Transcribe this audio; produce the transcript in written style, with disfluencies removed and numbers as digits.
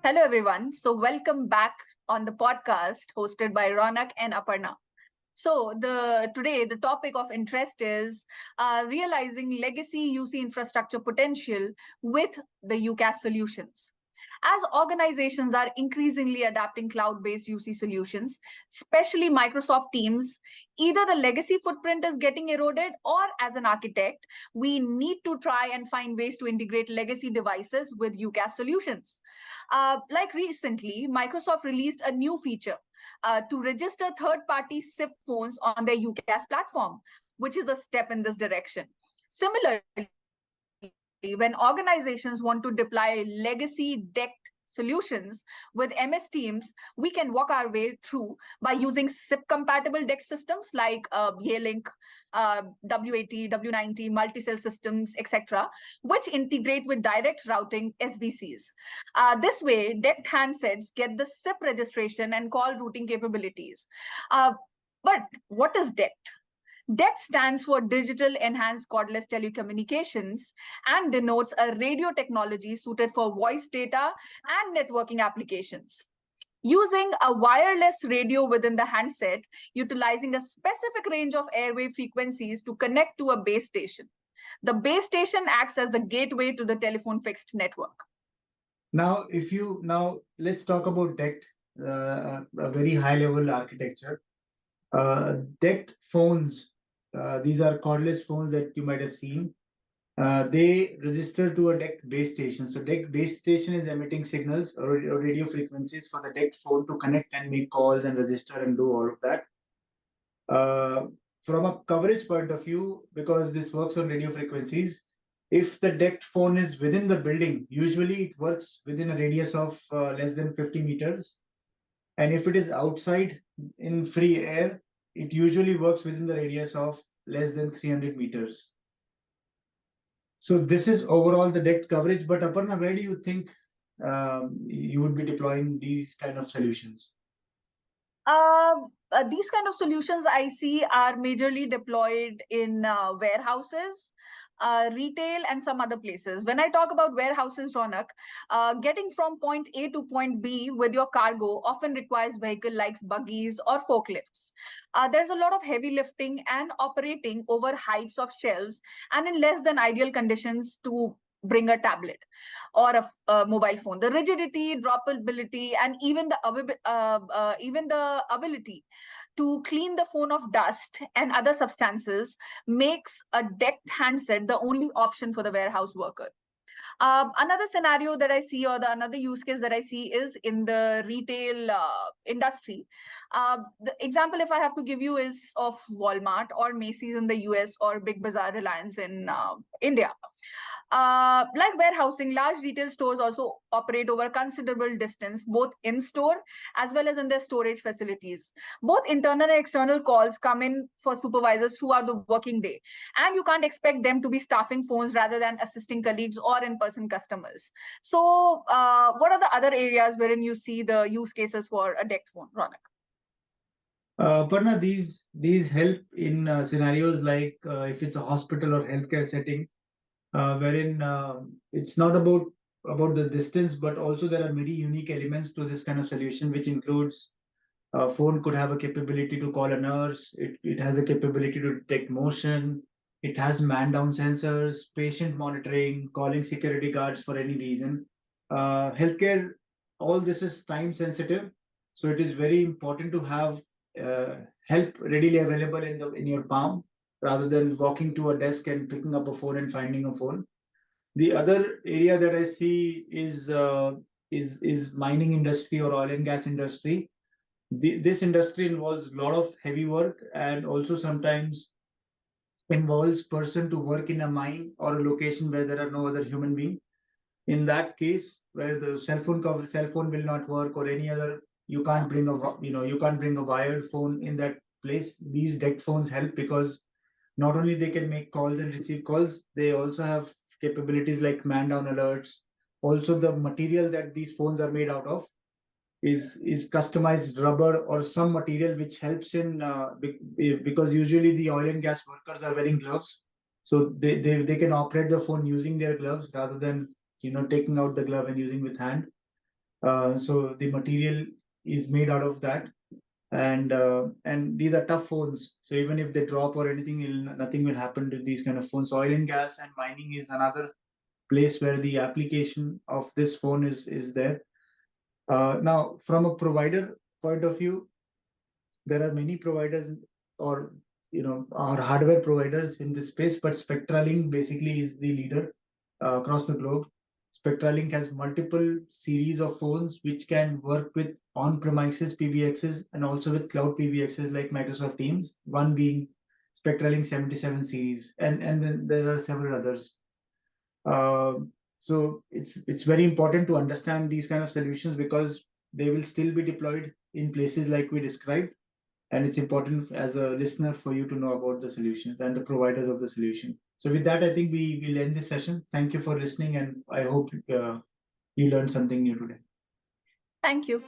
Hello, everyone. So, welcome back on the podcast hosted by Ronak and Aparna. So, today the topic of interest is realizing legacy UC infrastructure potential with the UCaaS solutions. As organizations are increasingly adapting cloud-based UC solutions, especially Microsoft Teams, either the legacy footprint is getting eroded, or as an architect, we need to try and find ways to integrate legacy devices with UCaaS solutions. Like recently, Microsoft released a new feature to register third-party SIP phones on their UCaaS platform, which is a step in this direction. Similarly, when organizations want to deploy legacy DECT solutions with MS Teams, we can walk our way through by using SIP-compatible DECT systems like Yealink, W80, W90, multi-cell systems, etc., which integrate with direct routing SBCs. This way, DECT handsets get the SIP registration and call routing capabilities. But what is DECT? DECT stands for Digital Enhanced Cordless Telecommunications and denotes a radio technology suited for voice data and networking applications. Using a wireless radio within the handset, utilizing a specific range of airwave frequencies to connect to a base station. The base station acts as the gateway to the telephone fixed network. Now, let's talk about DECT, a very high level architecture. DECT phones, these are cordless phones that you might have seen. They register to a DECT base station. So DECT base station is emitting signals or radio frequencies for the DECT phone to connect and make calls and register and do all of that. From a coverage point of view, because this works on radio frequencies, if the DECT phone is within the building, usually it works within a radius of less than 50 meters. And if it is outside in free air, it usually works within the radius of less than 300 meters. So this is overall the DECT coverage. But Aparna, where do you think you would be deploying these kind of solutions? These kind of solutions I see are majorly deployed in warehouses, retail, and some other places. When I talk about warehouses, Ronak, getting from point A to point B with your cargo often requires vehicle like buggies or forklifts. There's a lot of heavy lifting and operating over heights of shelves and in less than ideal conditions to bring a tablet or a mobile phone. The rigidity, droppability, and even the ability to clean the phone of dust and other substances makes a DECT handset the only option for the warehouse worker. Another scenario that I see, or another use case that I see, is in the retail industry. The example, if I have to give you, is of Walmart or Macy's in the US or Big Bazaar Reliance in India. Like warehousing, large retail stores also operate over a considerable distance, both in store as well as in their storage facilities. Both internal and external calls come in for supervisors throughout the working day, and you can't expect them to be staffing phones rather than assisting colleagues or in-person customers. So, what are the other areas wherein you see the use cases for a DECT phone, Ronak? Aparna, these help in scenarios like if it's a hospital or healthcare setting, wherein it's not about the distance, but also there are many unique elements to this kind of solution, which includes phone could have a capability to call a nurse. It has a capability to detect motion. It has man down sensors, patient monitoring, calling security guards for any reason. Healthcare, all this is time sensitive, so it is very important to have uh, help readily available in your palm rather than walking to a desk and picking up a phone and finding a phone. The other area that I see is mining industry or oil and gas industry. This industry involves a lot of heavy work and also sometimes involves person to work in a mine or a location where there are no other human being. In that case, where the cell phone will not work or any other, you can't bring a wired phone in that place. These DECT phones help because not only they can make calls and receive calls, they also have capabilities like man down alerts. Also, the material that these phones are made out of is customized rubber or some material which helps in because usually the oil and gas workers are wearing gloves, so they can operate the phone using their gloves rather than taking out the glove and using with hand. So the material is made out of that, and these are tough phones. So even if they drop or anything, nothing will happen to these kind of phones. Oil and gas and mining is another place where the application of this phone is there. Now, from a provider point of view, there are many providers or our hardware providers in this space, but Spectralink basically is the leader across the globe. Spectralink has multiple series of phones which can work with on-premises PBXs and also with cloud PBXs like Microsoft Teams. One being Spectralink 77 series, and then there are several others. So it's very important to understand these kind of solutions because they will still be deployed in places like we described, and it's important as a listener for you to know about the solutions and the providers of the solution. So with that, I think we will end this session. Thank you for listening, and I hope you learned something new today. Thank you.